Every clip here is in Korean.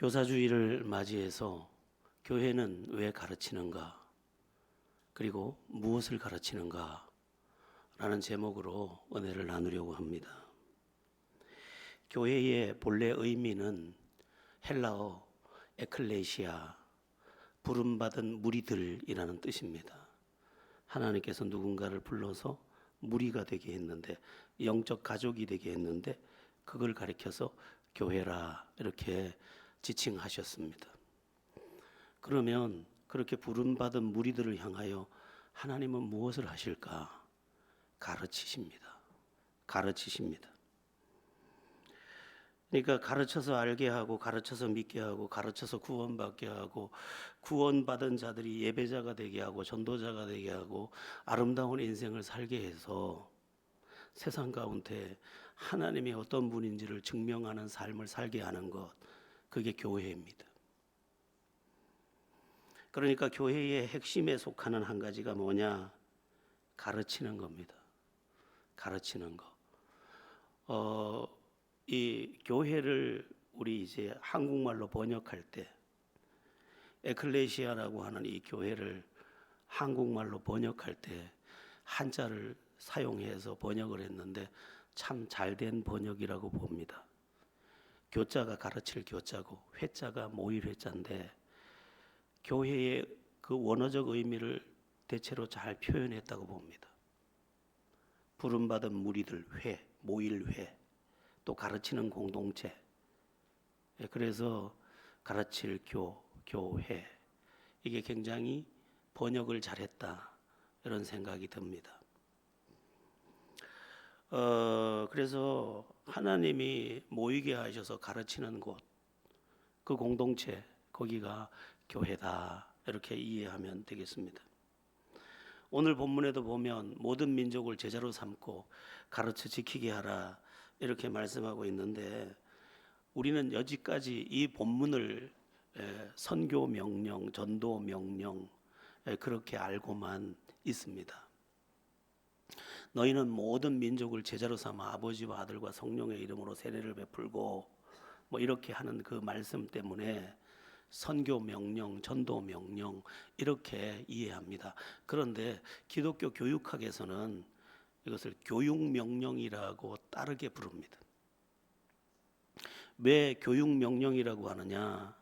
교사주의를 맞이해서 교회는 왜 가르치는가, 그리고 무엇을 가르치는가 라는 제목으로 은혜를 나누려고 합니다. 교회의 본래 의미는 헬라어 에클레시아, 부름받은 무리들이라는 뜻입니다. 하나님께서 누군가를 불러서 무리가 되게 했는데, 영적 가족이 되게 했는데, 그걸 가리켜서 교회라 이렇게 지칭하셨습니다. 그러면 그렇게 부름받은 무리들을 향하여 하나님은 무엇을 하실까? 가르치십니다. 가르치십니다. 그러니까 가르쳐서 알게 하고, 가르쳐서 믿게 하고, 가르쳐서 구원받게 하고, 구원받은 자들이 예배자가 되게 하고, 전도자가 되게 하고, 아름다운 인생을 살게 해서 세상 가운데 하나님이 어떤 분인지를 증명하는 삶을 살게 하는 것, 그게 교회입니다. 그러니까 교회의 핵심에 속하는 한 가지가 뭐냐? 가르치는 겁니다. 가르치는 거. 이 교회를 우리 이제 한국말로 번역할 때, 에클레시아라고 하는 이 교회를 한국말로 번역할 때 한자를 사용해서 번역을 했는데 참 잘된 번역이라고 봅니다. 교자가 가르칠 교자고 회자가 모일 회자인데, 교회의 그 원어적 의미를 대체로 잘 표현했다고 봅니다. 부름받은 무리들 회, 모일 회, 또 가르치는 공동체. 그래서 가르칠 교회, 이게 굉장히 번역을 잘했다 이런 생각이 듭니다. 그래서 하나님이 모이게 하셔서 가르치는 곳, 그 공동체, 거기가 교회다 이렇게 이해하면 되겠습니다. 오늘 본문에도 보면 모든 민족을 제자로 삼고 가르쳐 지키게 하라 이렇게 말씀하고 있는데, 우리는 여지까지 이 본문을 선교 명령, 전도 명령 그렇게 알고만 있습니다. 너희는 모든 민족을 제자로 삼아 아버지와 아들과 성령의 이름으로 세례를 베풀고 뭐 이렇게 하는 그 말씀 때문에 선교 명령, 전도 명령 이렇게 이해합니다. 그런데 기독교 교육학에서는 이것을 교육 명령이라고 따르게 부릅니다. 왜 교육 명령이라고 하느냐?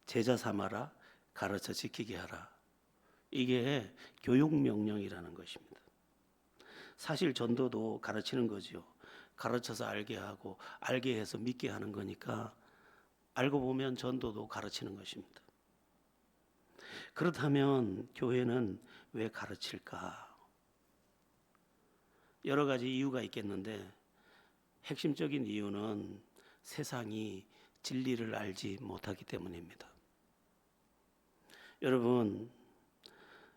제자 삼아라, 가르쳐 지키게 하라. 이게 교육 명령이라는 것입니다. 사실 전도도 가르치는 거죠. 가르쳐서 알게 하고, 알게 해서 믿게 하는 거니까 알고 보면 전도도 가르치는 것입니다. 그렇다면 교회는 왜 가르칠까? 여러 가지 이유가 있겠는데, 핵심적인 이유는 세상이 진리를 알지 못하기 때문입니다. 여러분,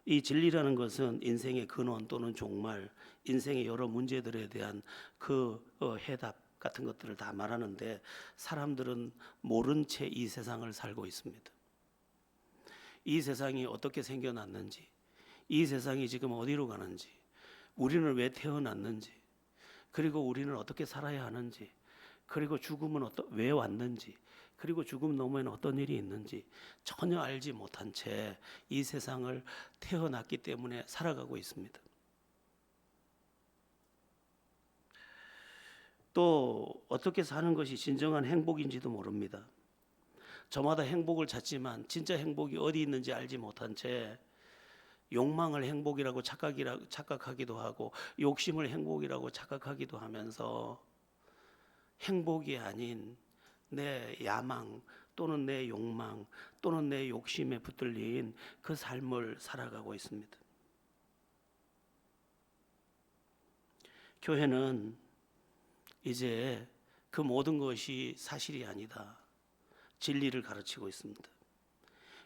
이 진리라는 것은 인생의 근원 또는 종말, 인생의 여러 문제들에 대한 그 해답 같은 것들을 다 말하는데, 사람들은 모른 채 이 세상을 살고 있습니다. 이 세상이 어떻게 생겨났는지, 이 세상이 지금 어디로 가는지, 우리는 왜 태어났는지, 그리고 우리는 어떻게 살아야 하는지, 그리고 죽음은 왜 왔는지, 그리고 죽음 너머에는 어떤 일이 있는지 전혀 알지 못한 채 이 세상을 태어났기 때문에 살아가고 있습니다. 또 어떻게 사는 것이 진정한 행복인지도 모릅니다. 저마다 행복을 찾지만 진짜 행복이 어디 있는지 알지 못한 채 욕망을 행복이라고 착각하기도 하고, 욕심을 행복이라고 착각하기도 하면서 행복이 아닌 내 야망 또는 내 욕망 또는 내 욕심에 붙들린 그 삶을 살아가고 있습니다. 교회는 이제 그 모든 것이 사실이 아니다, 진리를 가르치고 있습니다.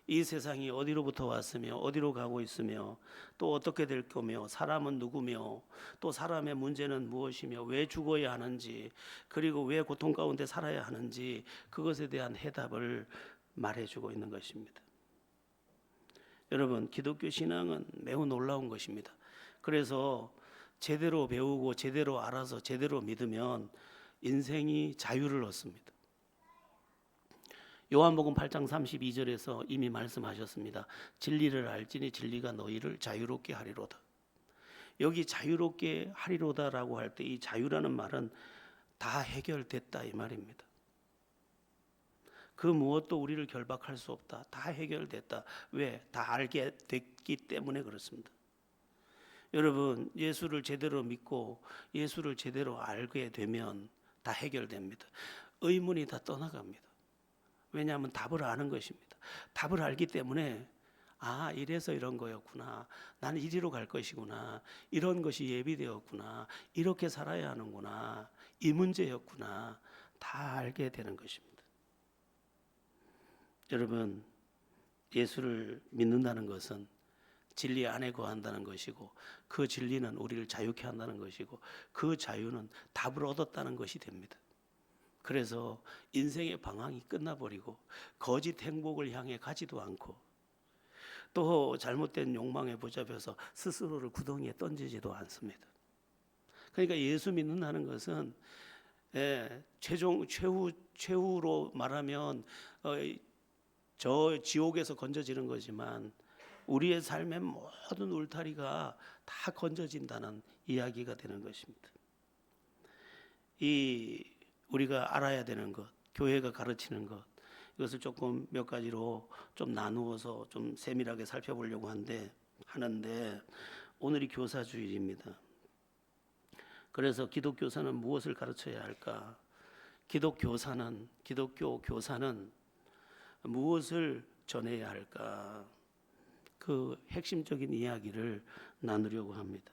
이 세상이 어디로부터 왔으며 어디로 가고 있으며 또 어떻게 될 거며, 사람은 누구며, 또 사람의 문제는 무엇이며, 왜 죽어야 하는지, 그리고 왜 고통 가운데 살아야 하는지, 그것에 대한 해답을 말해주고 있는 것입니다. 여러분, 기독교 신앙은 매우 놀라운 것입니다. 그래서 제대로 배우고 제대로 알아서 제대로 믿으면 인생이 자유를 얻습니다. 요한복음 8장 32절에서 이미 말씀하셨습니다. 진리를 알지니 진리가 너희를 자유롭게 하리로다. 여기 자유롭게 하리로다라고 할 때 이 자유라는 말은 다 해결됐다 이 말입니다. 그 무엇도 우리를 결박할 수 없다. 다 해결됐다. 왜? 다 알게 됐기 때문에 그렇습니다. 여러분, 예수를 제대로 믿고 예수를 제대로 알게 되면 다 해결됩니다. 의문이 다 떠나갑니다. 왜냐하면 답을 아는 것입니다. 답을 알기 때문에 아, 이래서 이런 거였구나. 나는 이리로 갈 것이구나. 이런 것이 예비되었구나. 이렇게 살아야 하는구나. 이 문제였구나. 다 알게 되는 것입니다. 여러분, 예수를 믿는다는 것은 진리 안에 거한다는 것이고 그 진리는 우리를 자유케 한다는 것이고 그 자유는 답을 얻었다는 것이 됩니다. 그래서 인생의 방황이 끝나버리고 거짓 행복을 향해 가지도 않고 또 잘못된 욕망에 붙잡혀서 스스로를 구덩이에 던지지도 않습니다. 그러니까 예수 믿는다는 것은 최후로 말하면 저 지옥에서 건져지는 거지만 우리의 삶의 모든 울타리가 다 건져진다는 이야기가 되는 것입니다. 이 우리가 알아야 되는 것, 교회가 가르치는 것, 이것을 조금 몇 가지로 좀 나누어서 좀 세밀하게 살펴보려고 하는데 오늘이 교사주일입니다. 그래서 기독교사는 무엇을 가르쳐야 할까? 기독교 교사는 무엇을 전해야 할까? 그 핵심적인 이야기를 나누려고 합니다.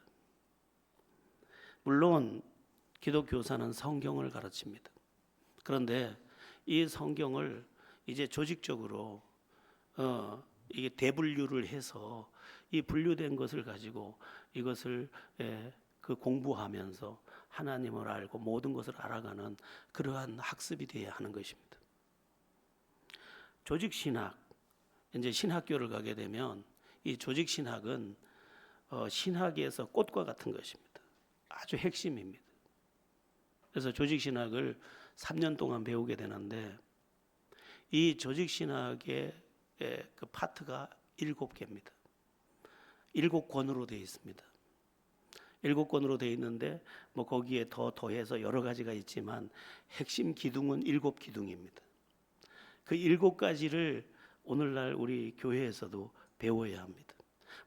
물론 기독교사는 성경을 가르칩니다. 그런데 이 성경을 이제 조직적으로 이게 대분류를 해서 이 분류된 것을 가지고 이것을 그 공부하면서 하나님을 알고 모든 것을 알아가는 그러한 학습이 되어야 하는 것입니다. 조직 신학, 이제 신학교를 가게 되면 이 조직 신학은 신학에서 꽃과 같은 것입니다. 아주 핵심입니다. 그래서 조직 신학을 3년 동안 배우게 되는데 이 조직 신학의 그 파트가 7개입니다. 7권으로 되어 있습니다. 7권으로 되어 있는데 뭐 거기에 더해서 여러 가지가 있지만 핵심 기둥은 7기둥입니다. 그 7가지를 오늘날 우리 교회에서도 배워야 합니다.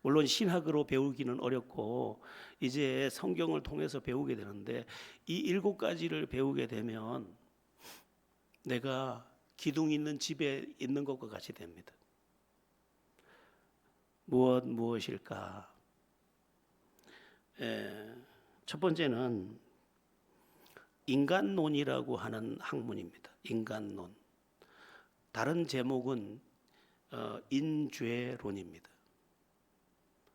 물론 신학으로 배우기는 어렵고 이제 성경을 통해서 배우게 되는데 이 7가지를 배우게 되면 내가 기둥 있는 집에 있는 것과 같이 됩니다. 무엇일까? 첫 번째는 인간론이라고 하는 학문입니다. 인간론. 다른 제목은 인죄론입니다.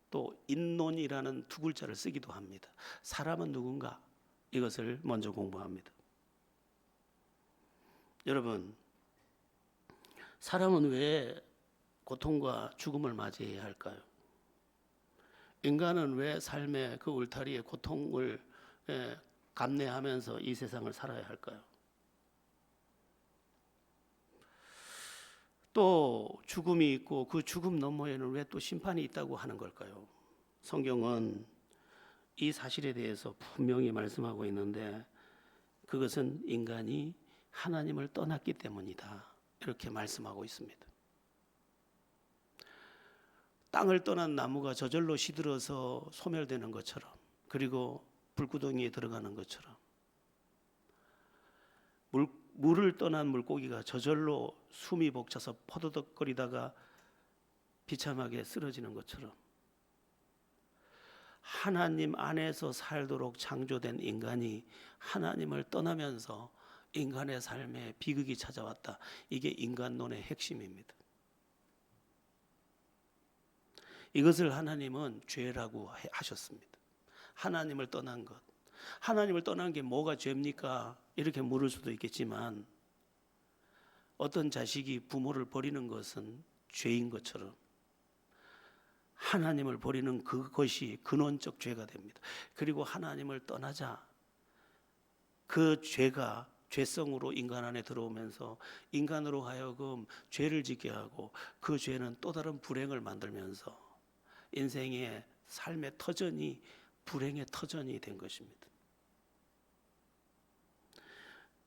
또 인론이라는 두 글자를 쓰기도 합니다. 사람은 누군가? 이것을 먼저 공부합니다. 여러분, 사람은 왜 고통과 죽음을 맞이해야 할까요? 인간은 왜 삶의 그 울타리의 고통을 감내하면서 이 세상을 살아야 할까요? 또 죽음이 있고 그 죽음 너머에는 왜 또 심판이 있다고 하는 걸까요? 성경은 이 사실에 대해서 분명히 말씀하고 있는데 그것은 인간이 하나님을 떠났기 때문이다. 이렇게 말씀하고 있습니다. 땅을 떠난 나무가 저절로 시들어서 소멸되는 것처럼 그리고 불구덩이에 들어가는 것처럼 물을 떠난 물고기가 저절로 숨이 벅차서 퍼더덕거리다가 비참하게 쓰러지는 것처럼 하나님 안에서 살도록 창조된 인간이 하나님을 떠나면서 인간의 삶에 비극이 찾아왔다. 이게 인간론의 핵심입니다. 이것을 하나님은 죄라고 하셨습니다. 하나님을 떠난 것. 하나님을 떠난 게 뭐가 죄입니까? 이렇게 물을 수도 있겠지만 어떤 자식이 부모를 버리는 것은 죄인 것처럼 하나님을 버리는 그것이 근원적 죄가 됩니다. 그리고 하나님을 떠나자 그 죄가 죄성으로 인간 안에 들어오면서 인간으로 하여금 죄를 짓게 하고 그 죄는 또 다른 불행을 만들면서 인생의 삶의 터전이 불행의 터전이 된 것입니다.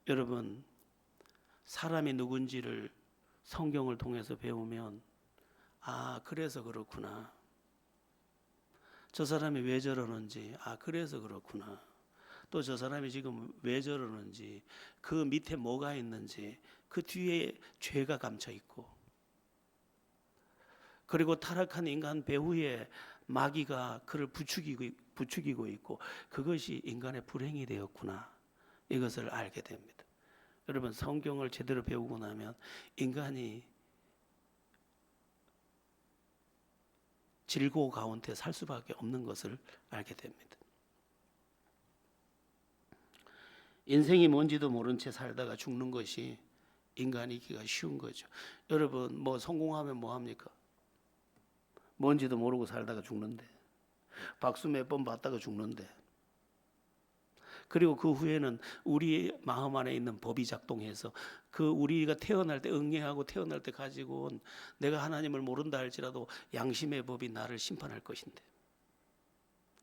여러분, 사람이 누군지를 성경을 통해서 배우면 그래서 그렇구나. 저 사람이 왜 저러는지 그래서 그렇구나. 또 저 사람이 지금 왜 저러는지, 그 밑에 뭐가 있는지, 그 뒤에 죄가 감춰 있고, 그리고 타락한 인간 배후에 마귀가 그를 부추기고 있고, 그것이 인간의 불행이 되었구나. 이것을 알게 됩니다. 여러분, 성경을 제대로 배우고 나면 인간이 질고 가운데 살 수밖에 없는 것을 알게 됩니다. 인생이 뭔지도 모른 채 살다가 죽는 것이 인간이기가 쉬운 거죠. 여러분, 성공하면 뭐 합니까? 뭔지도 모르고 살다가 죽는데, 박수 몇 번 받다가 죽는데, 그리고 그 후에는 우리 마음 안에 있는 법이 작동해서 그 우리가 태어날 때 응애하고 태어날 때 가지고 온, 내가 하나님을 모른다 할지라도 양심의 법이 나를 심판할 것인데,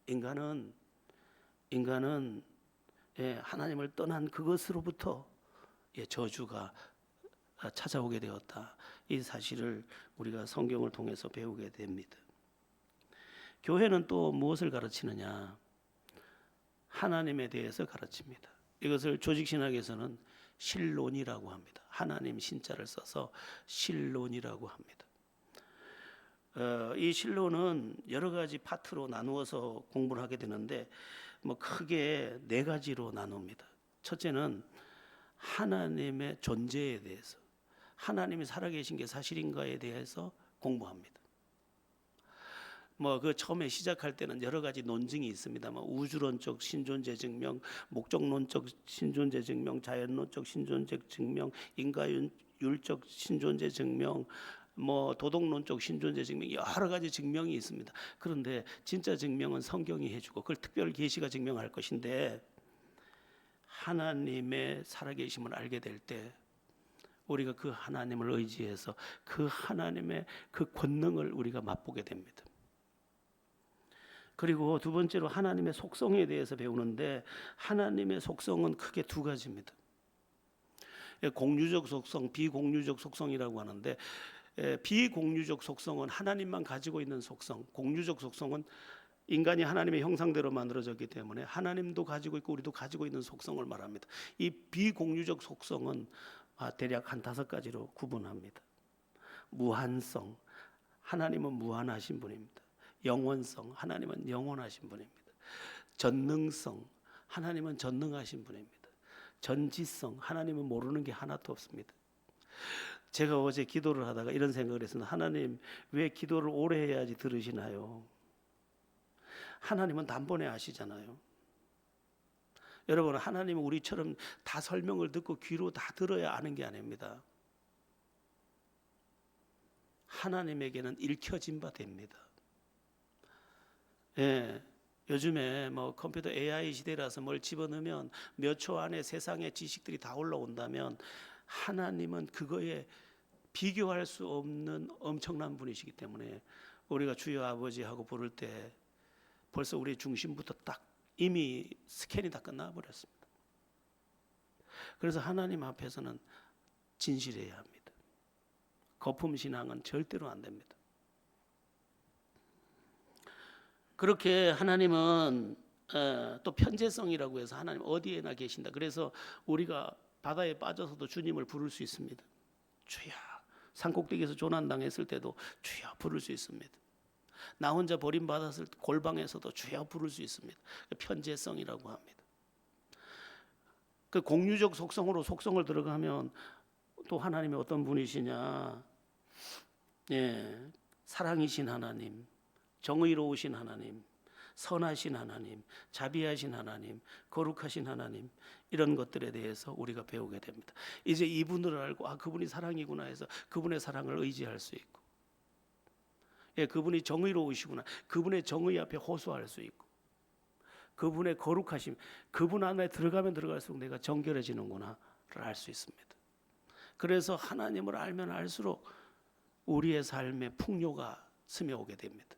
인간은 하나님을 떠난 그것으로부터 저주가 찾아오게 되었다. 이 사실을 우리가 성경을 통해서 배우게 됩니다. 교회는 또 무엇을 가르치느냐? 하나님에 대해서 가르칩니다. 이것을 조직신학에서는 신론이라고 합니다. 하나님 신자를 써서 신론이라고 합니다. 이 신론은 여러 가지 파트로 나누어서 공부를 하게 되는데 크게 네 가지로 나눕니다. 첫째는 하나님의 존재에 대해서, 하나님이 살아계신 게 사실인가에 대해서 공부합니다. 그 처음에 시작할 때는 여러 가지 논증이 있습니다만, 우주론적 신존재 증명, 목적론적 신존재 증명, 자연론적 신존재 증명, 인과율적 신존재 증명, 도덕론적 신존재 증명, 여러 가지 증명이 있습니다. 그런데 진짜 증명은 성경이 해주고 그걸 특별 계시가 증명할 것인데, 하나님의 살아계심을 알게 될 때 우리가 그 하나님을 의지해서 그 하나님의 그 권능을 우리가 맛보게 됩니다. 그리고 두 번째로 하나님의 속성에 대해서 배우는데, 하나님의 속성은 크게 두 가지입니다. 공유적 속성, 비공유적 속성이라고 하는데, 비공유적 속성은 하나님만 가지고 있는 속성, 공유적 속성은 인간이 하나님의 형상대로 만들어졌기 때문에 하나님도 가지고 있고 우리도 가지고 있는 속성을 말합니다. 이 비공유적 속성은 대략 한 5가지로 구분합니다. 무한성, 하나님은 무한하신 분입니다. 영원성, 하나님은 영원하신 분입니다. 전능성, 하나님은 전능하신 분입니다. 전지성, 하나님은 모르는 게 하나도 없습니다. 제가 어제 기도를 하다가 이런 생각을 했습니다. 하나님, 왜 기도를 오래 해야지 들으시나요? 하나님은 단번에 아시잖아요. 여러분, 하나님은 우리처럼 다 설명을 듣고 귀로 다 들어야 아는 게 아닙니다. 하나님에게는 읽혀진 바 됩니다. 요즘에 컴퓨터 AI 시대라서 뭘 집어넣으면 몇 초 안에 세상의 지식들이 다 올라온다면, 하나님은 그거에 비교할 수 없는 엄청난 분이시기 때문에 우리가 주여 아버지 하고 부를 때 벌써 우리 중심부터 딱 이미 스캔이 다 끝나버렸습니다. 그래서 하나님 앞에서는 진실해야 합니다. 거품신앙은 절대로 안 됩니다. 그렇게 하나님은 또 편재성이라고 해서 하나님 어디에나 계신다. 그래서 우리가 바다에 빠져서도 주님을 부를 수 있습니다. 주여, 산꼭대기에서 조난당했을 때도 주여 부를 수 있습니다. 나 혼자 버림받았을 때 골방에서도 주여 부를 수 있습니다. 편재성이라고 합니다. 그 공유적 속성으로 속성을 들어가면 또 하나님이 어떤 분이시냐? 사랑이신 하나님, 정의로우신 하나님, 선하신 하나님, 자비하신 하나님, 거룩하신 하나님, 이런 것들에 대해서 우리가 배우게 됩니다. 이제 이분을 알고 그분이 사랑이구나 해서 그분의 사랑을 의지할 수 있고, 그분이 정의로우시구나, 그분의 정의 앞에 호소할 수 있고, 그분의 거룩하심, 그분 안에 들어가면 들어갈수록 내가 정결해지는구나, 알 수 있습니다. 그래서 하나님을 알면 알수록 우리의 삶에 풍요가 스며오게 됩니다.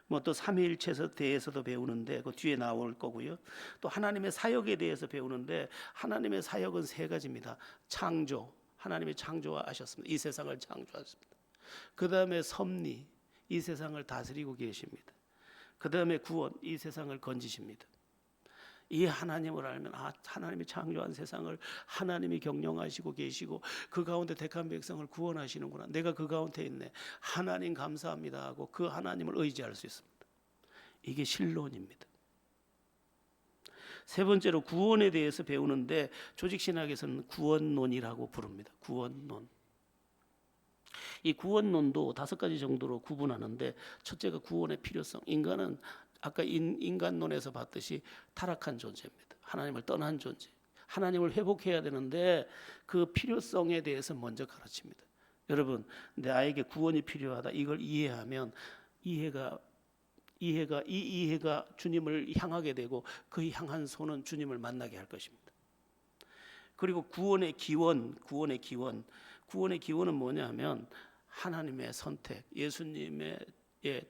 뭐 또 삼위일체에 대해서도 배우는데 그 뒤에 나올 거고요. 또 하나님의 사역에 대해서 배우는데 하나님의 사역은 세 가지입니다. 창조, 하나님이 창조하셨습니다. 이 세상을 창조하셨습니다. 그 다음에 섭리, 이 세상을 다스리고 계십니다. 그 다음에 구원, 이 세상을 건지십니다. 이 하나님을 알면 하나님이 창조한 세상을 하나님이 경영하시고 계시고 그 가운데 택한 백성을 구원하시는구나. 내가 그 가운데 있네. 하나님 감사합니다 하고 그 하나님을 의지할 수 있습니다. 이게 신론입니다. 세 번째로 구원에 대해서 배우는데 조직신학에서는 구원론이라고 부릅니다. 구원론. 이 구원론도 5가지 정도로 구분하는데 첫째가 구원의 필요성. 인간은 아까 인간론에서 봤듯이 타락한 존재입니다. 하나님을 떠난 존재. 하나님을 회복해야 되는데 그 필요성에 대해서 먼저 가르칩니다. 여러분, 내 아이에게 구원이 필요하다. 이걸 이해하면 이해가 주님을 향하게 되고 그 향한 손은 주님을 만나게 할 것입니다. 그리고 구원의 기원은 뭐냐면 하나님의 선택, 예수님의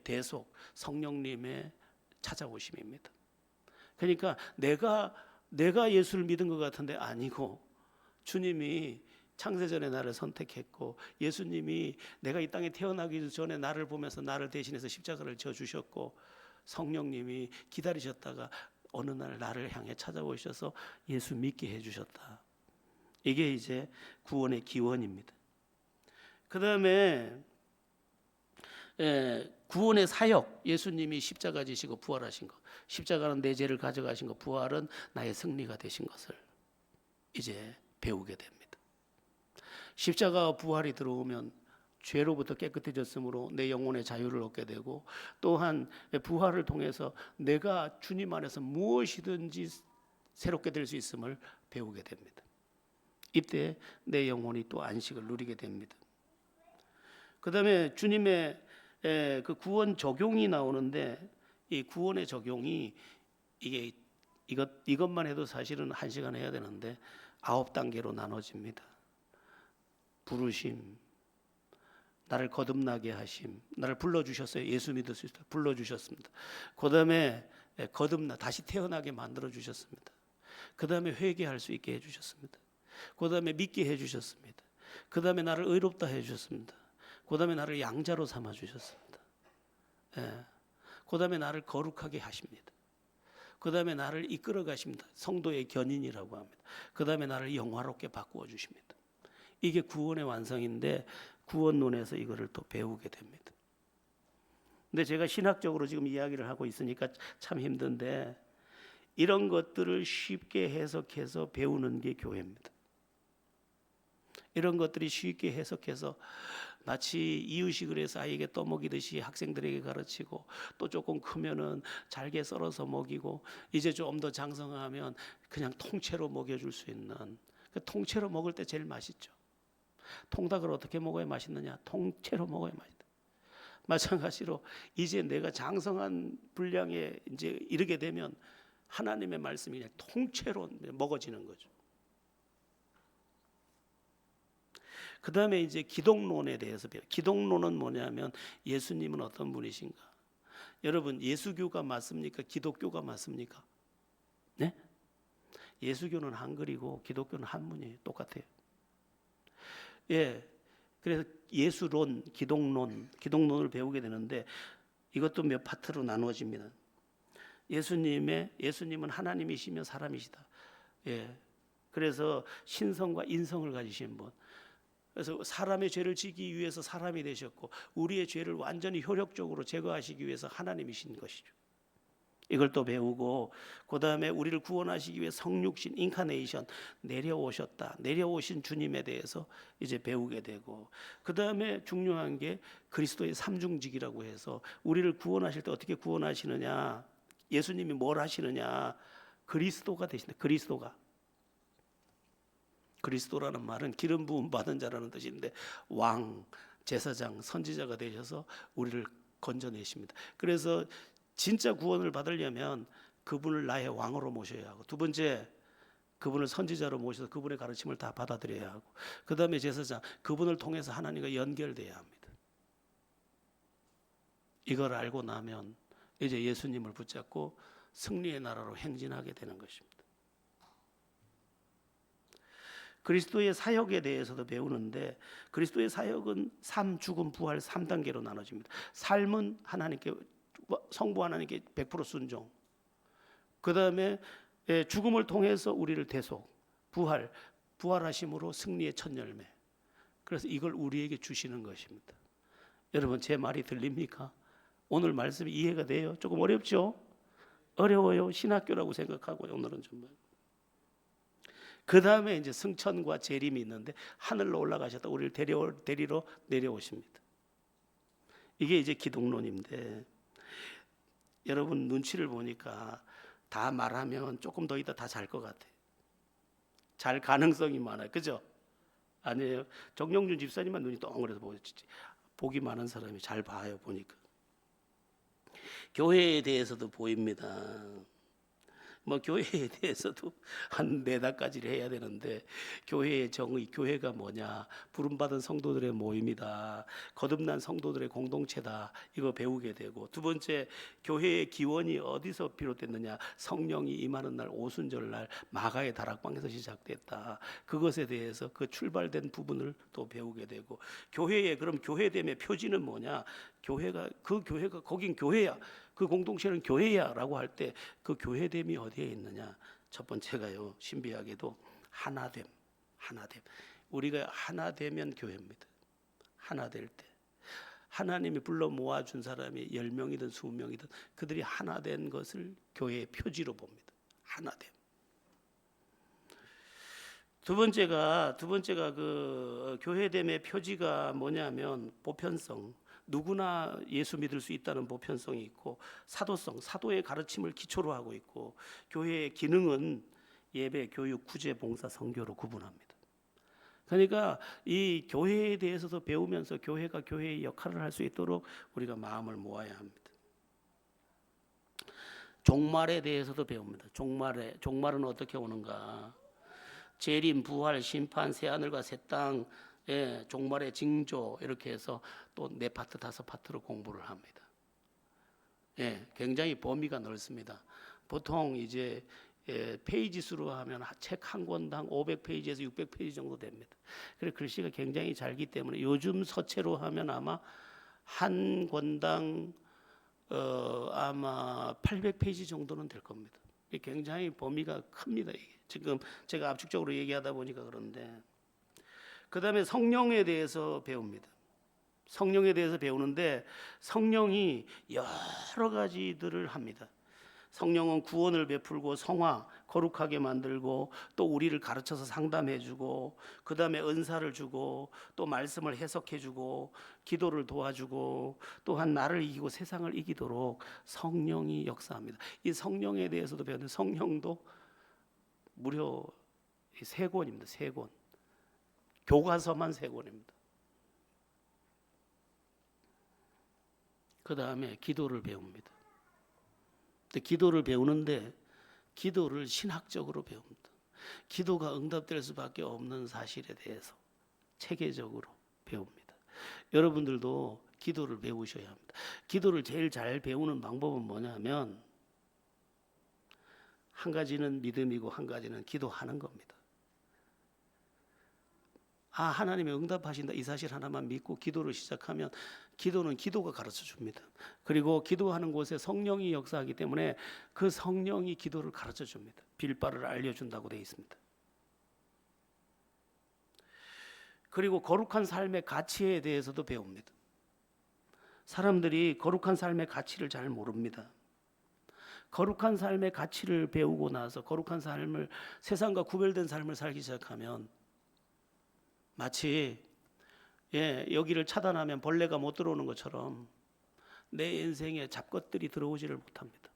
대속, 성령님의 찾아오심입니다. 그러니까 내가 예수를 믿은 것 같은데 아니고 주님이 창세전에 나를 선택했고 예수님이 내가 이 땅에 태어나기 전에 나를 보면서 나를 대신해서 십자가를 져 주셨고 성령님이 기다리셨다가 어느 날 나를 향해 찾아오셔서 예수 믿게 해주셨다. 이게 이제 구원의 기원입니다. 그 다음에 구원의 사역, 예수님이 십자가 지시고 부활하신 것, 십자가는 내 죄를 가져가신 것, 부활은 나의 승리가 되신 것을 이제 배우게 됩니다. 십자가와 부활이 들어오면 죄로부터 깨끗해졌으므로 내 영혼의 자유를 얻게 되고 또한 부활을 통해서 내가 주님 안에서 무엇이든지 새롭게 될 수 있음을 배우게 됩니다. 이때 내 영혼이 또 안식을 누리게 됩니다. 그 다음에 주님의 그 구원 적용이 나오는데 이 구원의 적용이 이것만 해도 사실은 1시간 해야 되는데 9단계로 나눠집니다. 부르심, 나를 거듭나게 하심, 나를 불러주셨어요. 예수 믿을 수 있도록 불러주셨습니다. 그 다음에 다시 태어나게 만들어 주셨습니다. 그 다음에 회개할 수 있게 해주셨습니다. 그 다음에 믿게 해주셨습니다. 그 다음에 나를 의롭다 해주셨습니다. 그 다음에 나를 양자로 삼아 주셨습니다. 그 다음에 나를 거룩하게 하십니다. 그 다음에 나를 이끌어 가십니다. 성도의 견인이라고 합니다. 그 다음에 나를 영화롭게 바꾸어 주십니다. 이게 구원의 완성인데 구원론에서 이거를 또 배우게 됩니다. 근데 제가 신학적으로 지금 이야기를 하고 있으니까 참 힘든데 이런 것들을 쉽게 해석해서 배우는 게 교회입니다. 이런 것들이 쉽게 해석해서 마치 이유식을 해서 아이에게 떠먹이듯이 학생들에게 가르치고 또 조금 크면은 잘게 썰어서 먹이고 이제 좀 더 장성하면 그냥 통째로 먹여줄 수 있는 그 통째로 먹을 때 제일 맛있죠. 통닭을 어떻게 먹어야 맛있느냐? 통째로 먹어야 맛있다. 마찬가지로 이제 내가 장성한 분량에 이제 이르게 되면 하나님의 말씀이 그냥 통째로 먹어지는 거죠. 그 다음에 이제 기독론에 대해서 배워요. 기독론은 뭐냐면 예수님은 어떤 분이신가? 여러분 예수교가 맞습니까? 기독교가 맞습니까? 네? 예수교는 한글이고 기독교는 한문이에요. 똑같아요. 그래서 예수론, 기독론을 배우게 되는데 이것도 몇 파트로 나누어집니다. 예수님은 하나님이시며 사람이시다. 그래서 신성과 인성을 가지신 분. 그래서 사람의 죄를 지기 위해서 사람이 되셨고 우리의 죄를 완전히 효력적으로 제거하시기 위해서 하나님이신 것이죠. 이걸 또 배우고 그 다음에 우리를 구원하시기 위해 성육신, 인카네이션 내려오신 주님에 대해서 이제 배우게 되고 그 다음에 중요한 게 그리스도의 삼중직이라고 해서 우리를 구원하실 때 어떻게 구원하시느냐, 예수님이 뭘 하시느냐, 그리스도가 되신다. 그리스도라는 말은 기름 부음 받은 자라는 뜻인데 왕, 제사장, 선지자가 되셔서 우리를 건져내십니다. 그래서 진짜 구원을 받으려면 그분을 나의 왕으로 모셔야 하고 두 번째 그분을 선지자로 모셔서 그분의 가르침을 다 받아들여야 하고, 그 다음에 제사장, 그분을 통해서 하나님과 연결돼야 합니다. 이걸 알고 나면 이제 예수님을 붙잡고 승리의 나라로 행진하게 되는 것입니다. 그리스도의 사역에 대해서도 배우는데, 그리스도의 사역은 삶, 죽음, 부활 3단계로 나눠집니다. 삶은 하나님께, 성부 하나님께 100% 순종, 그 다음에 죽음을 통해서 우리를 대속, 부활하심으로 승리의 첫 열매. 그래서 이걸 우리에게 주시는 것입니다. 여러분, 제 말이 들립니까? 오늘 말씀이 이해가 돼요? 조금 어렵죠? 어려워요. 신학교라고 생각하고 오늘은 정말. 그 다음에 이제 승천과 재림이 있는데, 하늘로 올라가셨다 우리를 데리러 내려오십니다. 이게 이제 기독론인데, 여러분 눈치를 보니까 다 말하면 조금 더 있다 다 잘 것 같아요. 잘 가능성이 많아요. 그죠? 아니에요. 정영준 집사님만 눈이 동그래서 복이 많은 사람이 잘 봐요. 보니까 교회에 대해서도 보입니다. 뭐 교회에 대해서도 한 4달까지를 해야 되는데, 교회의 정의, 교회가 뭐냐, 부름받은 성도들의 모임이다, 거듭난 성도들의 공동체다, 이거 배우게 되고, 두 번째, 교회의 기원이 어디서 비롯됐느냐, 성령이 임하는 날, 오순절날 마가의 다락방에서 시작됐다, 그것에 대해서 그 출발된 부분을 또 배우게 되고, 교회의 그럼 교회됨의 표지는 뭐냐, 교회가 거긴 교회야, 그 공동체는 교회야라고 할 때 그 교회됨이 어디에 있느냐? 첫 번째가요, 신비하게도 하나됨. 우리가 하나 되면 교회입니다. 하나 될 때, 하나님이 불러 모아준 사람이 10명이든 20명이든 그들이 하나 된 것을 교회의 표지로 봅니다. 하나됨. 두 번째가 그 교회됨의 표지가 뭐냐면 보편성. 누구나 예수 믿을 수 있다는 보편성이 있고, 사도성, 사도의 가르침을 기초로 하고 있고, 교회의 기능은 예배, 교육, 구제, 봉사, 선교로 구분합니다. 그러니까 이 교회에 대해서도 배우면서 교회가 교회의 역할을 할 수 있도록 우리가 마음을 모아야 합니다. 종말에 대해서도 배웁니다. 종말은 어떻게 오는가? 재림, 부활, 심판, 새하늘과 새 땅, 종말의 징조, 이렇게 해서 또 4파트, 5파트로 공부를 합니다. 굉장히 범위가 넓습니다. 보통 이제 페이지 수로 하면 책 한 권당 500페이지에서 600페이지 정도 됩니다. 그래서 글씨가 굉장히 잘기 때문에 요즘 서체로 하면 아마 한 권당 아마 800페이지 정도는 될 겁니다. 굉장히 범위가 큽니다. 이게. 지금 제가 압축적으로 얘기하다 보니까 그런데, 그 다음에 성령에 대해서 배웁니다. 성령에 대해서 배우는데, 성령이 여러 가지들을 합니다. 성령은 구원을 베풀고 성화, 거룩하게 만들고, 또 우리를 가르쳐서 상담해주고, 그 다음에 은사를 주고, 또 말씀을 해석해주고, 기도를 도와주고, 또한 나를 이기고 세상을 이기도록 성령이 역사합니다. 이 성령에 대해서도 배우는데, 성령도 무려 3권입니다. 3권. 교과서만 3권입니다. 그 다음에 기도를 배웁니다. 기도를 배우는데, 기도를 신학적으로 배웁니다. 기도가 응답될 수밖에 없는 사실에 대해서 체계적으로 배웁니다. 여러분들도 기도를 배우셔야 합니다. 기도를 제일 잘 배우는 방법은 뭐냐면, 한 가지는 믿음이고 한 가지는 기도하는 겁니다. 하나님이 응답하신다, 이 사실 하나만 믿고 기도를 시작하면, 기도는 기도가 가르쳐 줍니다. 그리고 기도하는 곳에 성령이 역사하기 때문에 그 성령이 기도를 가르쳐 줍니다. 빌 바를 알려준다고 되어 있습니다. 그리고 거룩한 삶의 가치에 대해서도 배웁니다. 사람들이 거룩한 삶의 가치를 잘 모릅니다. 거룩한 삶의 가치를 배우고 나서 거룩한 삶을, 세상과 구별된 삶을 살기 시작하면 마치 여기를 차단하면 벌레가 못 들어오는 것처럼 내 인생에 잡것들이 들어오지를 못합니다.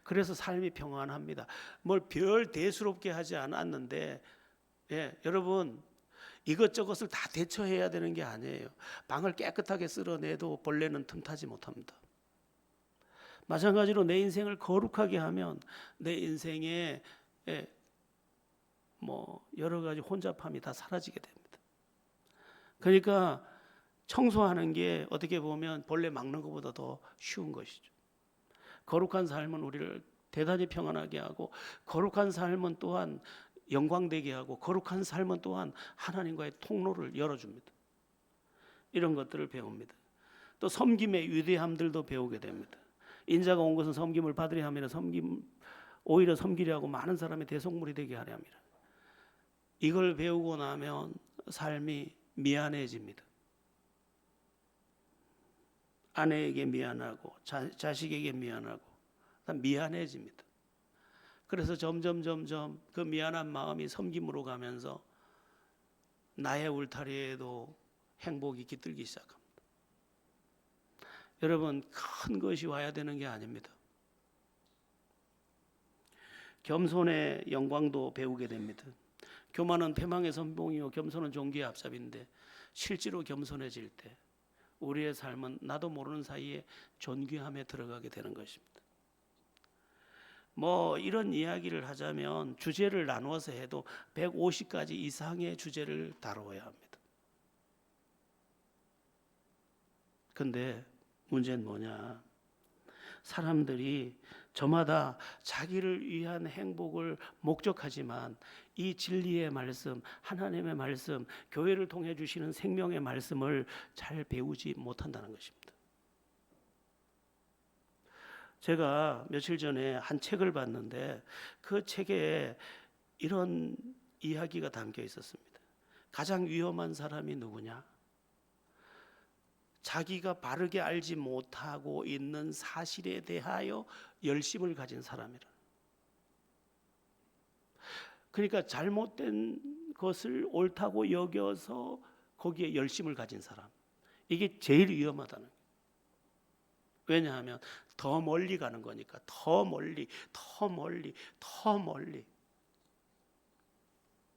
그래서 삶이 평안합니다. 뭘 별 대수롭게 하지 않았는데, 여러분, 이것저것을 다 대처해야 되는 게 아니에요. 방을 깨끗하게 쓸어내도 벌레는 틈타지 못합니다. 마찬가지로 내 인생을 거룩하게 하면 내 인생에 뭐 여러 가지 혼잡함이 다 사라지게 됩니다. 그러니까 청소하는 게 어떻게 보면 벌레 막는 것보다 더 쉬운 것이죠. 거룩한 삶은 우리를 대단히 평안하게 하고, 거룩한 삶은 또한 영광되게 하고, 거룩한 삶은 또한 하나님과의 통로를 열어줍니다. 이런 것들을 배웁니다. 또 섬김의 위대함들도 배우게 됩니다. 인자가 온 것은 섬김을 받으려 함이라, 오히려 섬기려 하고 많은 사람의 대속물이 되게 하려 함이라. 이걸 배우고 나면 삶이 미안해집니다. 아내에게 미안하고 자식에게 미안하고 다 미안해집니다. 그래서 점점 그 미안한 마음이 섬김으로 가면서 나의 울타리에도 행복이 깃들기 시작합니다. 여러분, 큰 것이 와야 되는 게 아닙니다. 겸손의 영광도 배우게 됩니다. 교만은 패망의 선봉이요 겸손은 존귀의 앞잡인데, 실제로 겸손해질 때 우리의 삶은 나도 모르는 사이에 존귀함에 들어가게 되는 것입니다. 뭐 이런 이야기를 하자면 주제를 나누어서 해도 150가지 이상의 주제를 다루어야 합니다. 근데 문제는 뭐냐? 사람들이 저마다 자기를 위한 행복을 목적하지만 이 진리의 말씀, 하나님의 말씀, 교회를 통해 주시는 생명의 말씀을 잘 배우지 못한다는 것입니다. 제가 며칠 전에 한 책을 봤는데 그 책에 이런 이야기가 담겨 있었습니다. 가장 위험한 사람이 누구냐? 자기가 바르게 알지 못하고 있는 사실에 대하여 열심을 가진 사람이라. 그러니까 잘못된 것을 옳다고 여겨서 거기에 열심을 가진 사람, 이게 제일 위험하다는 거예요. 왜냐하면 더 멀리 가는 거니까. 더 멀리.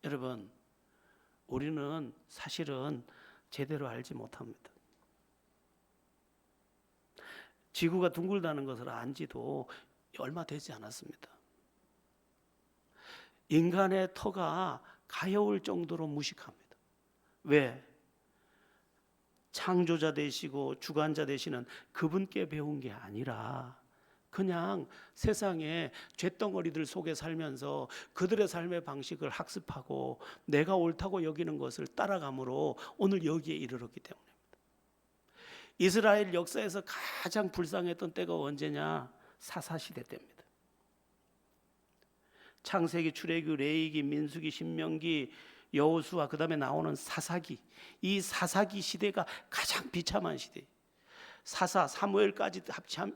여러분, 우리는 사실은 제대로 알지 못합니다. 지구가 둥글다는 것을 안 지도 얼마 되지 않았습니다. 인간의 터가 가여울 정도로 무식합니다. 왜? 창조자 되시고 주관자 되시는 그분께 배운 게 아니라 그냥 세상의 쇳덩어리들 속에 살면서 그들의 삶의 방식을 학습하고 내가 옳다고 여기는 것을 따라감으로 오늘 여기에 이르렀기 때문에. 이스라엘 역사에서 가장 불쌍했던 때가 언제냐? 사사시대 때입니다. 창세기, 출애굽, 레위기, 민수기, 신명기, 여호수아, 그 다음에 나오는 사사기, 이 사사기 시대가 가장 비참한 시대. 사사, 사무엘까지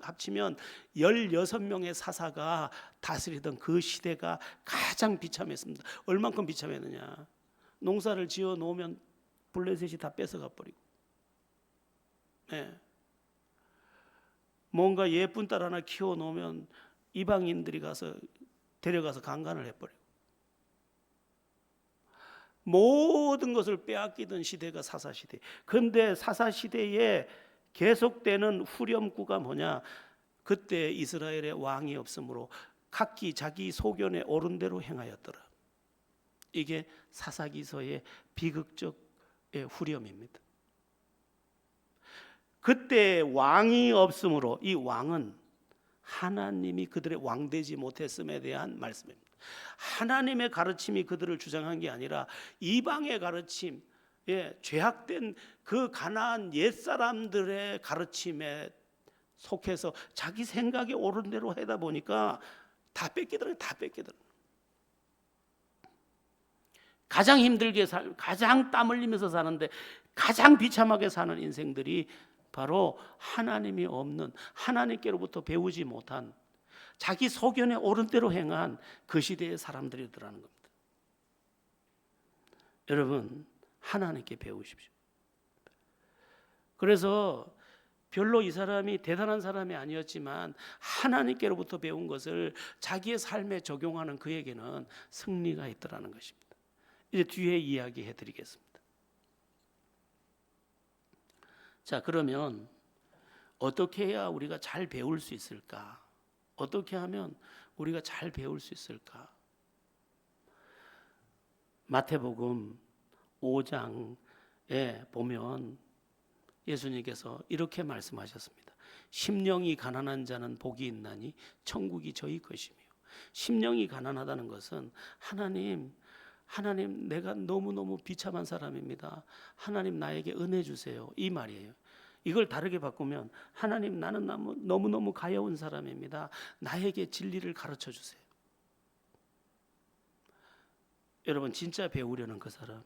합치면 16명의 사사가 다스리던 그 시대가 가장 비참했습니다. 얼만큼 비참했느냐? 농사를 지어 놓으면 블레셋이 다 뺏어가 버리고, 뭔가 예쁜 딸 하나 키워 놓으면 이방인들이 가서 데려가서 강간을 해버리고, 모든 것을 빼앗기던 시대가 사사시대. 그런데 사사시대에 계속되는 후렴구가 뭐냐? 그때 이스라엘의 왕이 없으므로 각기 자기 소견에 옳은 대로 행하였더라. 이게 사사기서의 비극적의 후렴입니다. 그때 왕이 없으므로, 이 왕은 하나님이 그들의 왕 되지 못했음에 대한 말씀입니다. 하나님의 가르침이 그들을 주장한 게 아니라 이방의 가르침, 죄악된 그 가나안 옛사람들의 가르침에 속해서 자기 생각에 옳은 대로 하다 보니까 다 뺏기더라고요. 가장 힘들게 가장 땀 흘리면서 사는데 가장 비참하게 사는 인생들이 바로 하나님이 없는, 하나님께로부터 배우지 못한, 자기 소견에 옳은 대로 행한 그 시대의 사람들이더라는 겁니다. 여러분, 하나님께 배우십시오. 그래서 별로 이 사람이 대단한 사람이 아니었지만 하나님께로부터 배운 것을 자기의 삶에 적용하는 그에게는 승리가 있더라는 것입니다. 이제 뒤에 이야기해 드리겠습니다. 자, 그러면 어떻게 해야 우리가 잘 배울 수 있을까? 어떻게 하면 우리가 잘 배울 수 있을까? 마태복음 5장에 보면 예수님께서 이렇게 말씀하셨습니다. 심령이 가난한 자는 복이 있나니 천국이 저희 것이며. 심령이 가난하다는 것은 하나님 내가 너무너무 비참한 사람입니다. 하나님 나에게 은혜 주세요. 이 말이에요. 이걸 다르게 바꾸면 하나님 나는 너무너무 가여운 사람입니다. 나에게 진리를 가르쳐 주세요. 여러분 진짜 배우려는 그 사람,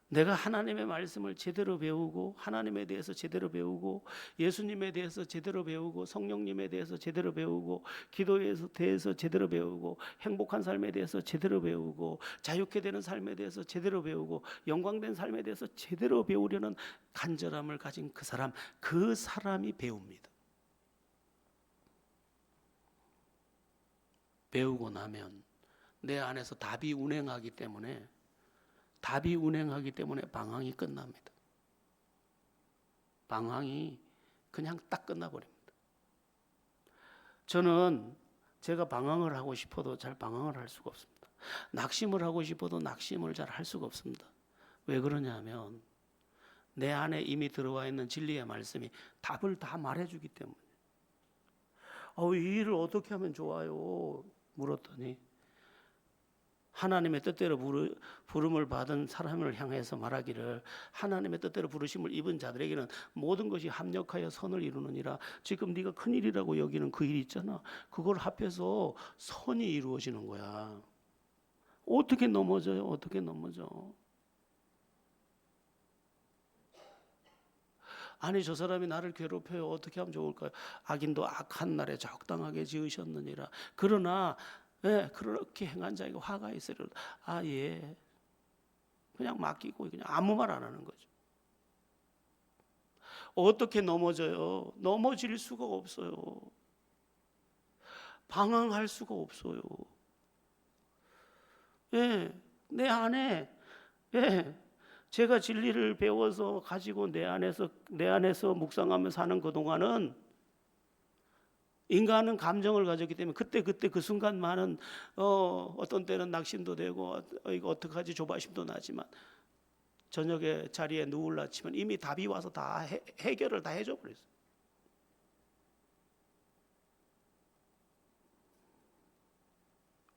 내가 하나님의 말씀을 제대로 배우고 하나님에 대해서 제대로 배우고 예수님에 대해서 제대로 배우고 성령님에 대해서 제대로 배우고 기도에 대해서 제대로 배우고 행복한 삶에 대해서 제대로 배우고 자유케 되는 삶에 대해서 제대로 배우고 영광된 삶에 대해서 제대로 배우려는 간절함을 가진 그 사람이 배웁니다. 배우고 나면 내 안에서 답이 운행하기 때문에 방황이 끝납니다. 방황이 그냥 딱 끝나버립니다. 저는 제가 방황을 하고 싶어도 잘 방황을 할 수가 없습니다. 낙심을 하고 싶어도 낙심을 잘 할 수가 없습니다. 왜 그러냐면 내 안에 이미 들어와 있는 진리의 말씀이 답을 다 말해주기 때문에. 이 일을 어떻게 하면 좋아요? 물었더니 하나님의 뜻대로 부름을 받은 사람을 향해서 말하기를 하나님의 뜻대로 부르심을 입은 자들에게는 모든 것이 합력하여 선을 이루느니라. 지금 네가 큰일이라고 여기는 그 일 있잖아. 그걸 합해서 선이 이루어지는 거야. 어떻게 넘어져요? 어떻게 넘어져? 아니 저 사람이 나를 괴롭혀요. 어떻게 하면 좋을까요? 악인도 악한 날에 적당하게 지으셨느니라. 그러나 그렇게 행한 자에게 화가 있으리라. 예. 그냥 맡기고 그냥 아무 말 안 하는 거죠. 어떻게 넘어져요? 넘어질 수가 없어요. 방황할 수가 없어요. 내 안에 제가 진리를 배워서 가지고 내 안에서 묵상하며 사는 그 동안은 인간은 감정을 가졌기 때문에 그때 그 순간만은 어떤 때는 낙심도 되고 이거 어떡하지 조바심도 나지만 저녁에 자리에 누울라 치면 이미 답이 와서 다 해결을 다 해줘 버렸어요.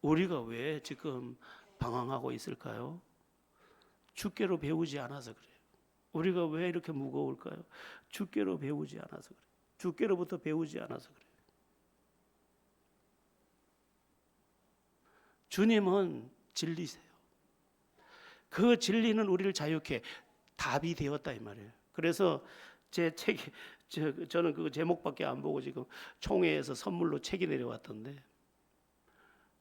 우리가 왜 지금 방황하고 있을까요? 주께로 배우지 않아서 그래요. 우리가 왜 이렇게 무거울까요? 주께로 배우지 않아서 그래요. 주께로부터 배우지 않아서 그래요. 주님은 진리세요. 그 진리는 우리를 자유케 답이 되었다 이 말이에요. 그래서 제 책이 저는 그 제목밖에 안 보고 지금 총회에서 선물로 책이 내려왔던데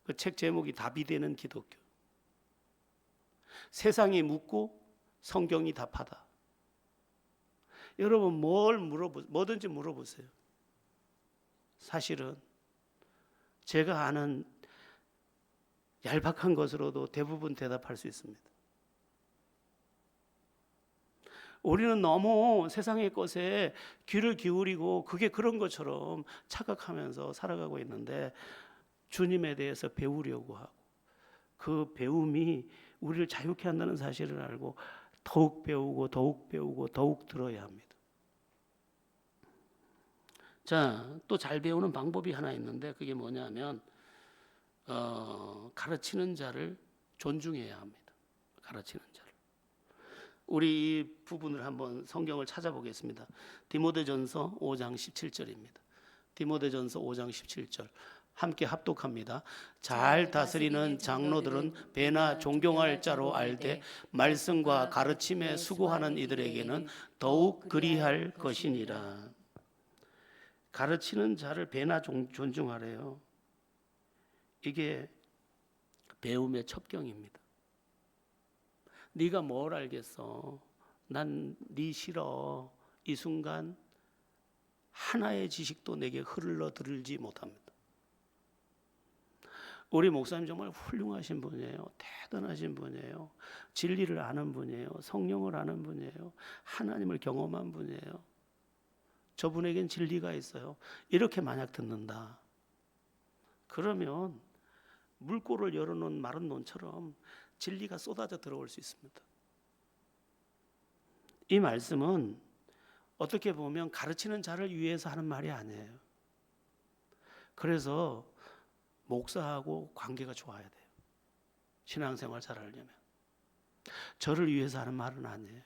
그 책 제목이 답이 되는 기독교. 세상이 묻고 성경이 답하다. 여러분 뭐든지 물어보세요. 사실은 제가 아는 얄팍한 것으로도 대부분 대답할 수 있습니다. 우리는 너무 세상의 것에 귀를 기울이고 그게 그런 것처럼 착각하면서 살아가고 있는데 주님에 대해서 배우려고 하고 그 배움이 우리를 자유케 한다는 사실을 알고 더욱 배우고 더욱 들어야 합니다. 자, 또 잘 배우는 방법이 하나 있는데 그게 뭐냐면 가르치는 자를 존중해야 합니다. 가르치는 자를. 우리 이 부분을 한번 성경을 찾아보겠습니다. 디모데전서 5장 17절입니다. 디모데전서 5장 17절 함께 합독합니다. 잘 다스리는 장로들은 배나 존경할 자로 알되 말씀과 가르침에 수고하는 이들에게는 더욱 그리할 것이니라. 가르치는 자를 배나 존중하래요. 이게 배움의 첩경입니다. 네가 뭘 알겠어? 난 네 싫어. 이 순간 하나의 지식도 내게 흘러들지 못합니다. 우리 목사님 정말 훌륭하신 분이에요. 대단하신 분이에요. 진리를 아는 분이에요. 성령을 아는 분이에요. 하나님을 경험한 분이에요. 저분에겐 진리가 있어요. 이렇게 만약 듣는다. 그러면 물꼬를 열어놓은 마른 논처럼 진리가 쏟아져 들어올 수 있습니다. 이 말씀은 어떻게 보면 가르치는 자를 위해서 하는 말이 아니에요. 그래서 목사하고 관계가 좋아야 돼요. 신앙생활 잘하려면. 저를 위해서 하는 말은 아니에요.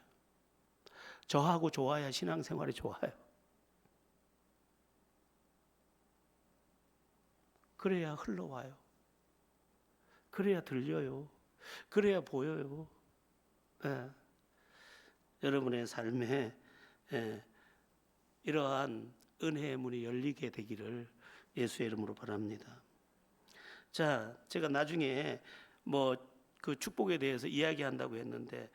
저하고 좋아야 신앙생활이 좋아요. 그래야 흘러와요. 그래야 들려요. 그래야 보여요. 예. 여러분의 삶에 이러한 은혜의 문이 열리게 되기를 예수의 이름으로 바랍니다. 자, 제가 나중에 그 축복에 대해서 이야기한다고 했는데,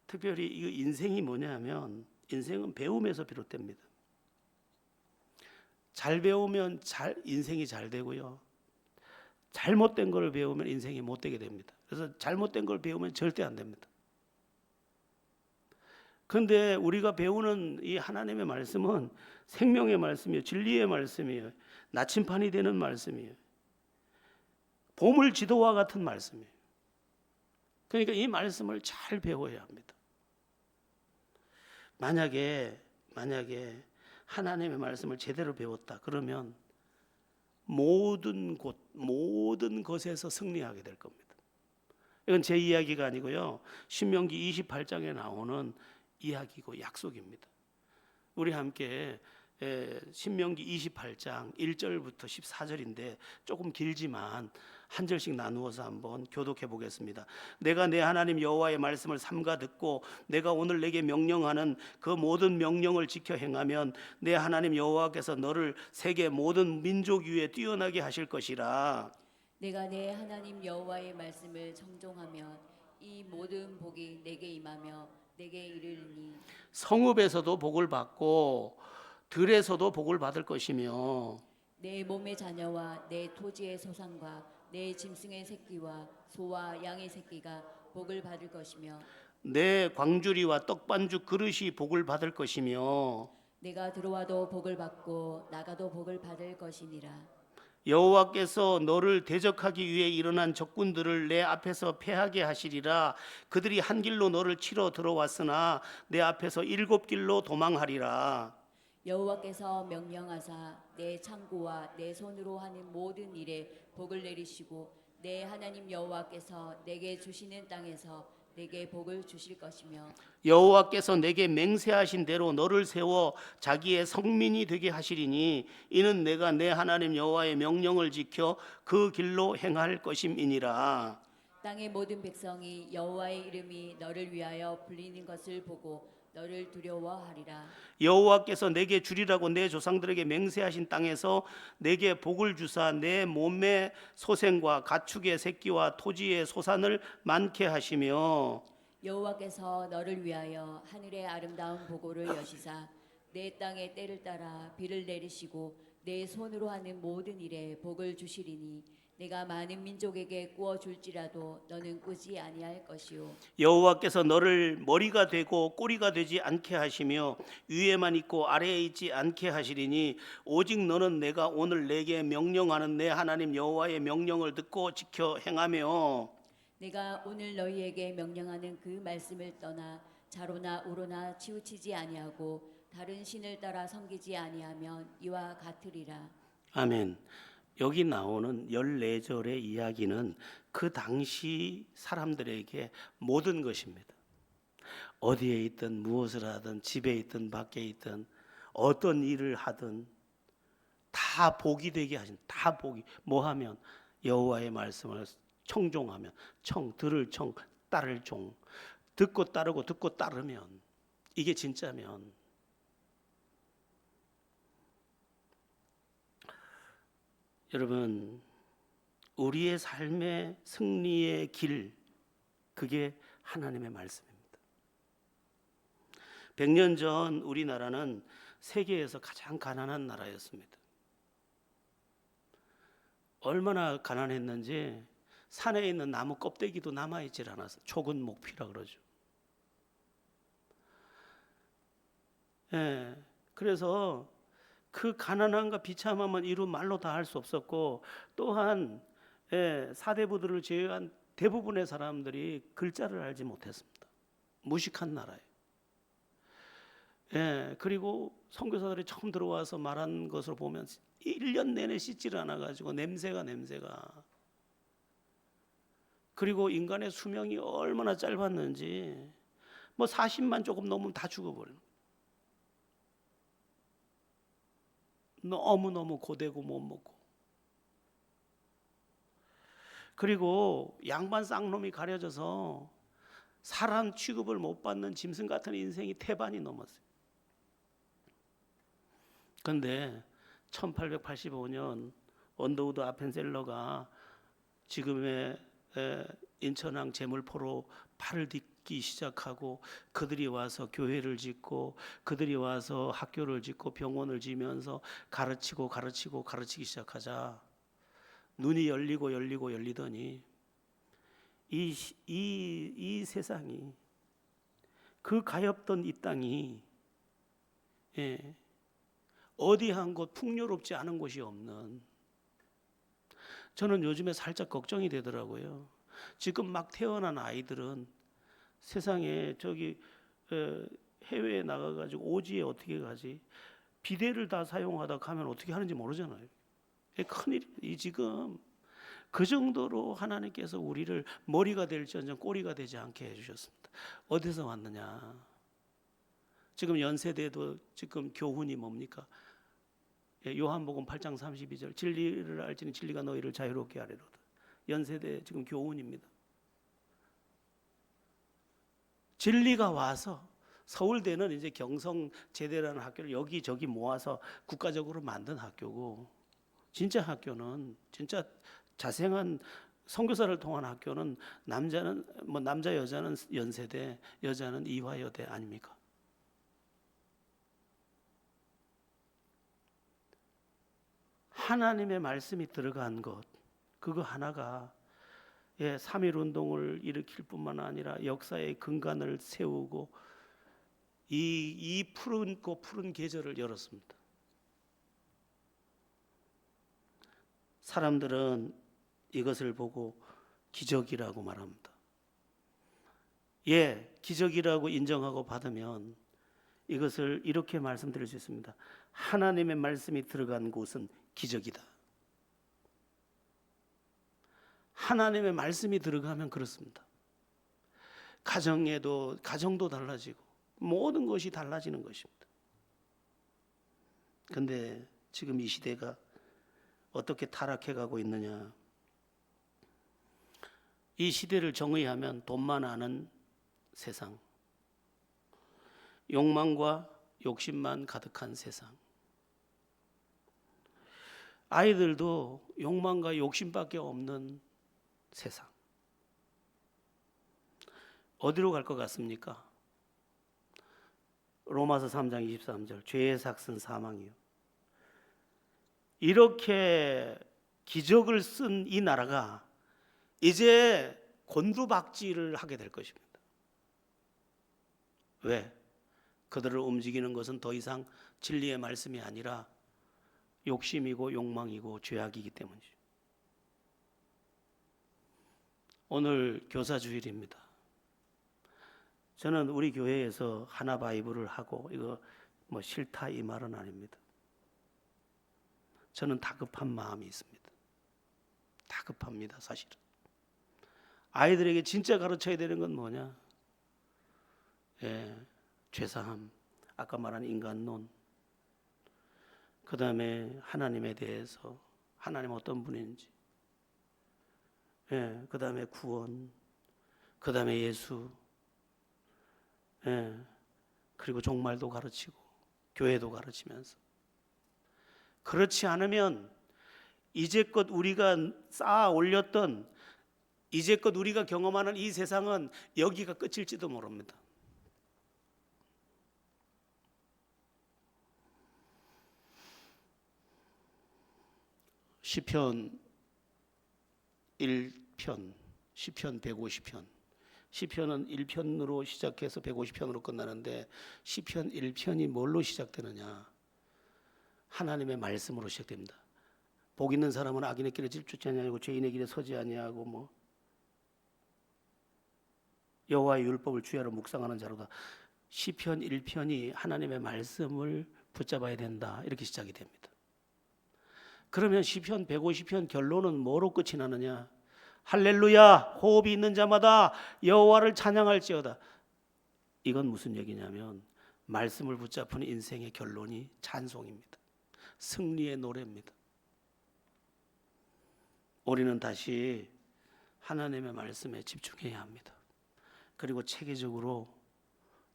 특별히 이 인생이 뭐냐면, 인생은 배움에서 비롯됩니다. 잘 배우면 인생이 잘 되고요, 잘못된 걸 배우면 인생이 못되게 됩니다. 그래서 잘못된 걸 배우면 절대 안 됩니다. 그런데 우리가 배우는 이 하나님의 말씀은 생명의 말씀이에요. 진리의 말씀이에요. 나침판이 되는 말씀이에요. 보물지도와 같은 말씀이에요. 그러니까 이 말씀을 잘 배워야 합니다. 만약에 하나님의 말씀을 제대로 배웠다 그러면 모든 것에서 승리하게 될 겁니다. 이건 제 이야기가 아니고요, 신명기 28장에 나오는 이야기고 약속입니다. 우리 함께 신명기 28장 1절부터 14절인데 조금 길지만 한 절씩 나누어서 한번 교독해 보겠습니다. 내가 내 하나님 여호와의 말씀을 삼가 듣고 내가 오늘 내게 명령하는 그 모든 명령을 지켜 행하면 내 하나님 여호와께서 너를 세계 모든 민족 위에 뛰어나게 하실 것이라. 내가 내 하나님 여호와의 말씀을 청종하면 이 모든 복이 내게 임하며 내게 이르리니 성읍에서도 복을 받고 들에서도 복을 받을 것이며 내 몸의 자녀와 내 토지의 소산과 내 짐승의 새끼와 소와 양의 새끼가 복을 받을 것이며 내 광주리와 떡반죽 그릇이 복을 받을 것이며 내가 들어와도 복을 받고 나가도 복을 받을 것이니라. 여호와께서 너를 대적하기 위해 일어난 적군들을 내 앞에서 패하게 하시리라. 그들이 한 길로 너를 치러 들어왔으나 내 앞에서 7길로 도망하리라. 여호와께서 명령하사 내 창고와 내 손으로 하는 모든 일에 복을 내리시고 내 하나님 여호와께서 내게 주시는 땅에서 내게 복을 주실 것이며 여호와께서 내게 맹세하신 대로 너를 세워 자기의 성민이 되게 하시리니 이는 내가 내 하나님 여호와의 명령을 지켜 그 길로 행할 것임이니라. 땅의 모든 백성이 여호와의 이름이 너를 위하여 불리는 것을 보고 너를 두려워하리라. 여호와께서 내게 주리라고 내 조상들에게 맹세하신 땅에서 내게 복을 주사 내 몸의 소생과 가축의 새끼와 토지의 소산을 많게 하시며 여호와께서 너를 위하여 하늘의 아름다운 보고를 여시사 내 땅의 때를 따라 비를 내리시고 내 손으로 하는 모든 일에 복을 주시리니 내가 많은 민족에게 구워 줄지라도 너는 꾸지 아니할 것이요. 여호와께서 너를 머리가 되고 꼬리가 되지 않게 하시며 위에만 있고 아래에 있지 않게 하시리니 오직 너는 내가 오늘 내게 명령하는 내 하나님 여호와의 명령을 듣고 지켜 행하며 내가 오늘 너희에게 명령하는 그 말씀을 떠나 자로나 우로나 치우치지 아니하고 다른 신을 따라 섬기지 아니하면 이와 같으리라. 아멘. 여기 나오는 14절의 이야기는 그 당시 사람들에게 모든 것입니다. 어디에 있든 무엇을 하든 집에 있든 밖에 있든 어떤 일을 하든 다 복이 되게 하신, 다 복이 뭐 하면 여호와의 말씀을 청종하면, 들을 청 따를 종, 듣고 따르고 듣고 따르면, 이게 진짜면 여러분, 우리의 삶의 승리의 길, 그게 하나님의 말씀입니다. 100년 전 우리나라는 세계에서 가장 가난한 나라였습니다. 얼마나 가난했는지 산에 있는 나무 껍데기도 남아있질 않았어요. 촉은 목피라 그러죠. 그래서 그 가난함과 비참함은 이루 말로 다 할 수 없었고, 또한 사대부들을 제외한 대부분의 사람들이 글자를 알지 못했습니다. 무식한 나라예요. 그리고 선교사들이 처음 들어와서 말한 것으로 보면 1년 내내 씻지를 않아가지고 냄새가 그리고 인간의 수명이 얼마나 짧았는지 뭐 40만 조금 넘으면 다 죽어버려요. 너무너무 고되고 못 먹고. 그리고 양반 쌍놈이 가려져서 사람 취급을 못 받는 짐승 같은 인생이 태반이 넘었어요. 그런데 1885년 언더우드 아펜셀러가 지금의 인천항 제물포로 팔을 딛기 시작하고 그들이 와서 교회를 짓고 그들이 와서 학교를 짓고 병원을 지면서 가르치기 시작하자 눈이 열리더니 이 세상이 그 가엾던 이 땅이 어디 한 곳 풍요롭지 않은 곳이 없는, 저는 요즘에 살짝 걱정이 되더라고요. 지금 막 태어난 아이들은 세상에 저기 해외에 나가가지고 오지에 어떻게 가지? 비데를 다 사용하다 가면 어떻게 하는지 모르잖아요. 큰일이 지금 그 정도로 하나님께서 우리를 머리가 될지언정 꼬리가 되지 않게 해주셨습니다. 어디서 왔느냐? 지금 연세대도 지금 교훈이 뭡니까? 요한복음 8장 32절 진리를 알지니 진리가 너희를 자유롭게 하리로다. 연세대 지금 교훈입니다. 진리가 와서 서울대는 이제 경성제대라는 학교를 여기저기 모아서 국가적으로 만든 학교고, 진짜 학교는 진짜 자생한 선교사를 통한 학교는 남자 여자는 연세대, 여자는 이화여대 아닙니까? 하나님의 말씀이 들어간 것, 그거 하나가 3.1 운동을 일으킬 뿐만 아니라 역사의 근간을 세우고 이 푸른 계절을 열었습니다. 사람들은 이것을 보고 기적이라고 말합니다. 기적이라고 인정하고 받으면 이것을 이렇게 말씀드릴 수 있습니다. 하나님의 말씀이 들어간 곳은 기적이다. 하나님의 말씀이 들어가면 그렇습니다. 가정도 달라지고 모든 것이 달라지는 것입니다. 그런데 지금 이 시대가 어떻게 타락해 가고 있느냐? 이 시대를 정의하면 돈만 아는 세상, 욕망과 욕심만 가득한 세상. 아이들도 욕망과 욕심밖에 없는 세상. 어디로 갈 것 같습니까? 로마서 3장 23절 죄의 삭은 사망이요. 이렇게 기적을 쓴 이 나라가 이제 곤두박질을 하게 될 것입니다. 왜? 그들을 움직이는 것은 더 이상 진리의 말씀이 아니라 욕심이고 욕망이고 죄악이기 때문이죠. 오늘 교사주일입니다. 저는 우리 교회에서 하나 바이블을 하고 이거 뭐 싫다 이 말은 아닙니다. 저는 다급한 마음이 있습니다. 다급합니다, 사실은. 아이들에게 진짜 가르쳐야 되는 건 뭐냐? 죄사함, 아까 말한 인간론, 그 다음에 하나님에 대해서, 하나님 어떤 분인지, 그 다음에 구원, 그 다음에 예수, 그리고 종말도 가르치고 교회도 가르치면서. 그렇지 않으면 이제껏 우리가 쌓아 올렸던, 이제껏 우리가 경험하는 이 세상은 여기가 끝일지도 모릅니다. 시편 1편, 시편 150편. 시편은 1편으로 시작해서 150편으로 끝나는데 시편 1편이 뭘로 시작되느냐? 하나님의 말씀으로 시작됩니다. 복 있는 사람은 악인의 길에 질주치 아니하고 죄인의 길에 서지 아니하고 뭐 여호와의 율법을 주야로 묵상하는 자로다. 시편 1편이 하나님의 말씀을 붙잡아야 된다. 이렇게 시작이 됩니다. 그러면 시편 150편 결론은 뭐로 끝이 나느냐? 할렐루야, 호흡이 있는 자마다 여호와를 찬양할지어다. 이건 무슨 얘기냐면 말씀을 붙잡은 인생의 결론이 찬송입니다. 승리의 노래입니다. 우리는 다시 하나님의 말씀에 집중해야 합니다. 그리고 체계적으로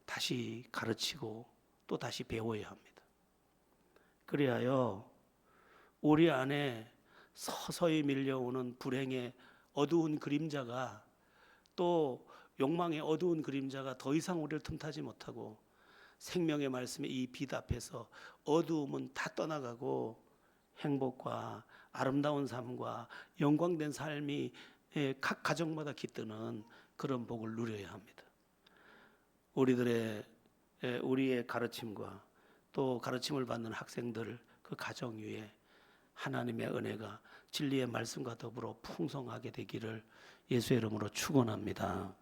다시 가르치고 또 다시 배워야 합니다. 그리하여 우리 안에 서서히 밀려오는 불행의 어두운 그림자가 또 욕망의 어두운 그림자가 더 이상 우리를 틈타지 못하고 생명의 말씀의 이 빛 앞에서 어두움은 다 떠나가고 행복과 아름다운 삶과 영광된 삶이 각 가정마다 깃드는 그런 복을 누려야 합니다. 우리의 가르침과 또 가르침을 받는 학생들 그 가정 위에 하나님의 은혜가 진리의 말씀과 더불어 풍성하게 되기를 예수의 이름으로 축원합니다.